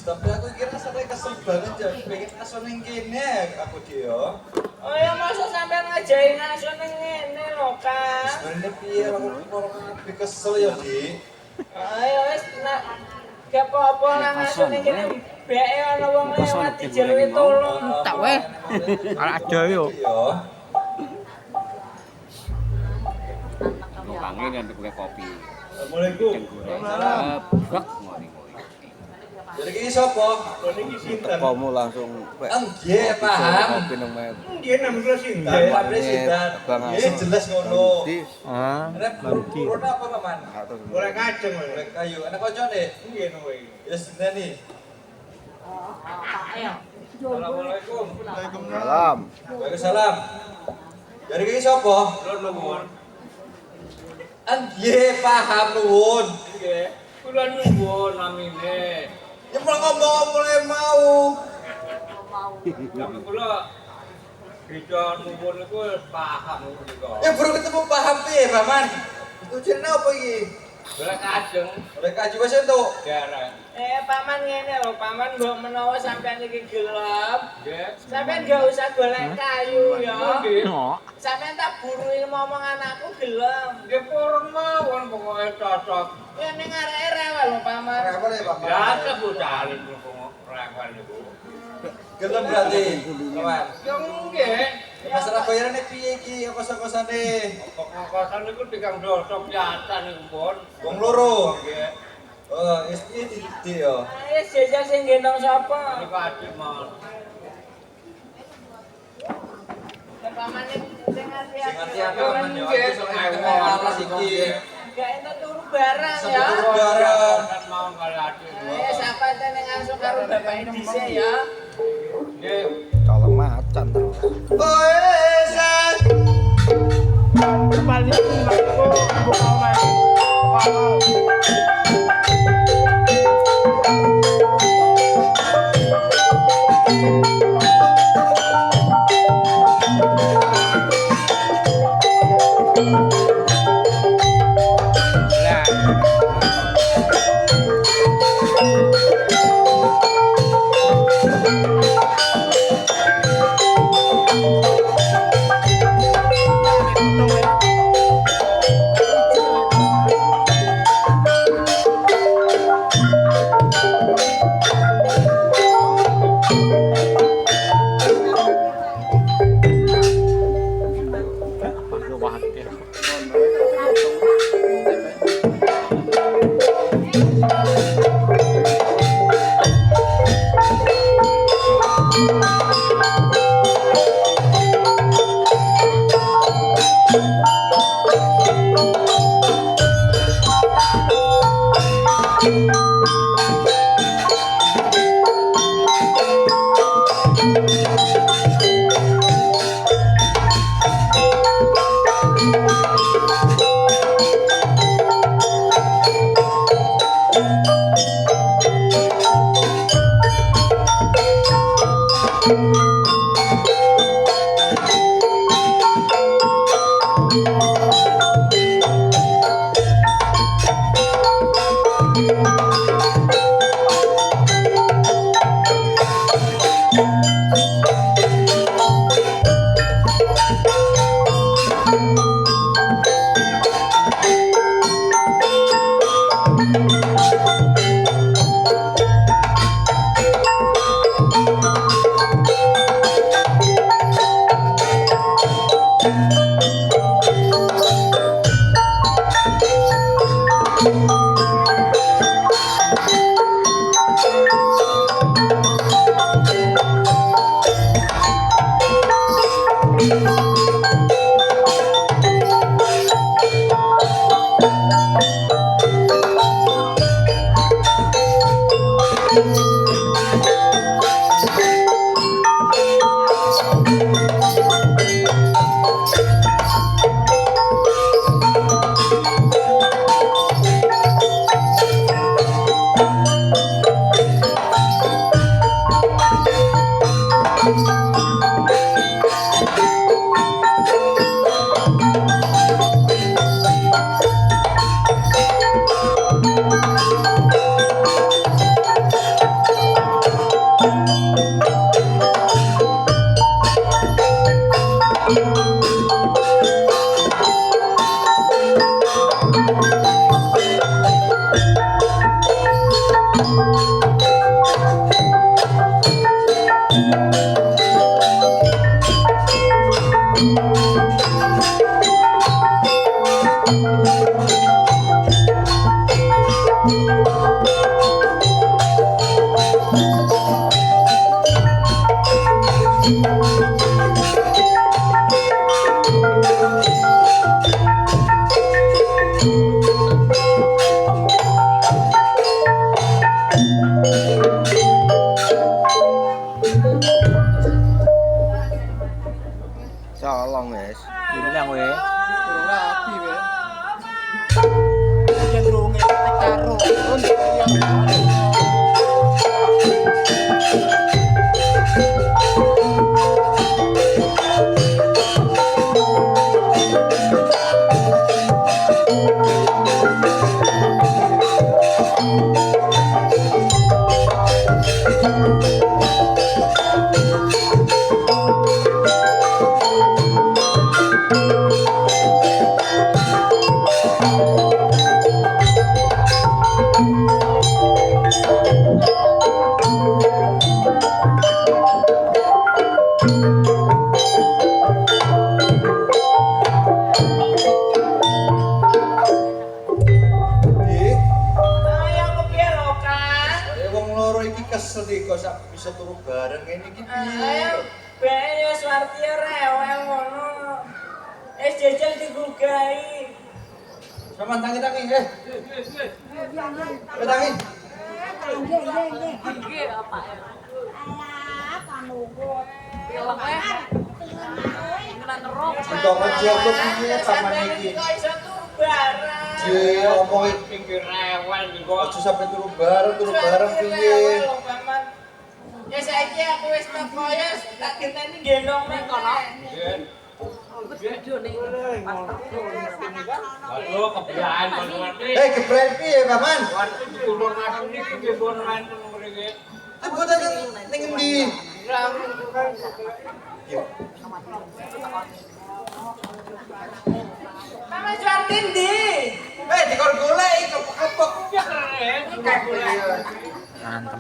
Tapi aku kira sampai kesel banget ya, pengen aso ning kene aku dia. Oh ya masa sampean ngajain aso ning ngene lho, Kang. Sebenarnya piye aku lebih kesel ya, Dik. Ayo wis nak gak apa-apa lah aso ning kene beke ana wong lewat dijeluki tolong. Tak weh. Ala ada yo. Kangen yang pakai kopi. Assalamualaikum. Bak ngori. Jadi ini siapa? Ini Sinten. Kamu langsung Nggih, paham. kopi nang meja. Nggih nama kula Sinten. Nggih, Pak Sinten. Bang Nggih, jelas ngono. Ah, Rep, urut apa, Paman? Ora kajeng lho. Rek kayu. Anak koncone? Nggih nowe. Ya sendiri. Assalamualaikum. salam. Waalaikumsalam. Jadi ini siapa? Kula nuwun. Nggih, paham nuwun. Nggih. Kula nuwun namine. Ya mulai mau. Tapi kula bisa nuwun iku paham niku. Ya baru ketemu paham piye, Paman? Tujuan apa iki? Golek kajeng Rek kayu wis entuk. garang. Paman ngene lho, Paman mbok menawa sampean iki gelem, Nggih. sampean gak usah golek kayu ya. Nggih. Sampean tak burui ngomong anakku gelem. Nggih purun mawon pokoke cocok. Ya ning areke rewel lho, Paman. Apa nih, Paman? Ya kebudalan niku rewel niku. Gelem berarti, Paman. Ya nggih. Masalah bayarannya piye iki? Kos-kosane? Kok-kosan niku 3 dosa biasa niku pun. Wong loro. Nggih. Oh, istri di ya. Ayo jajal sing gendong sapa? Niku adik mon. Paman sing Sing hati-hati. hati-hati Paman yo. Nggih, Iso ngewek alas iki. Gak entuk turu barang Sampai ya. turu barang. Kan mau kali adik. Siapa ning langsung karo bapak dhisik ya. Nggih. Kalau macan terus. Oh, San. Kembali aku buka lagi. Colong wis. Bilang we. Kurang rapi we. Cenderung karo. Di, Ayo kepiye lho, Kang? saya wong loro iki kesel iki kok sak bisa turu bareng ngene iki piye? Ayo, bae yo Swarti yo rewel ngono. Jajal digugai. Sama tangi-tangi tangi. Kok ngejel kok piye sama iki? Kok iso turu bareng? Je omongin Pinggir rewel juga. aja sampe turu bareng piye? Ya saiki aku wis teko ya tak genteni gendong nek kono. Aduh, kebiayaan banget nih. Gebrek piye, Paman? Waktu turun aku nih ke bon main mriki. Ibu tadi ning endi? Mama Swarti ndi? Dikon golek kepok. Ya keren, juga boleh. Antem.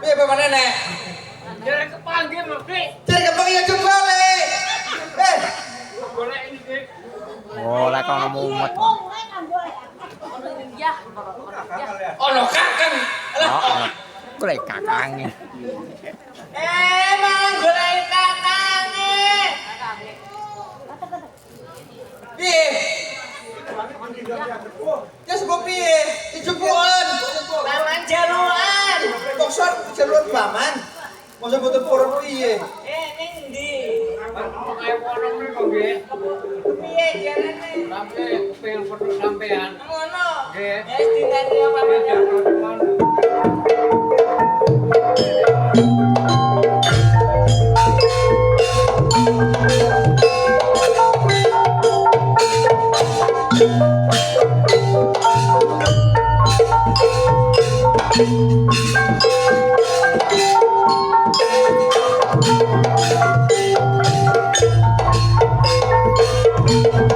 Piye Bapak Nenek? Jadi kepanggil loh, Dik. Cek kepok ya coba le. Boleh ini, Dik. Oh, lek kono mumet. Ono kakang. Oh, golek kakange. Malah golek kakange. Piye? Ya sebab piye? Dijepukan. Paman jaluan. Kok sor jalur Paman? Masa boten purun piye? Ning ndi? Kayak orang nih kok, Dik. Piye jarane? Sampai kepil foto sampean. Ngono. Nggih. Wis dinani apa Dia jatuh cuman. Thank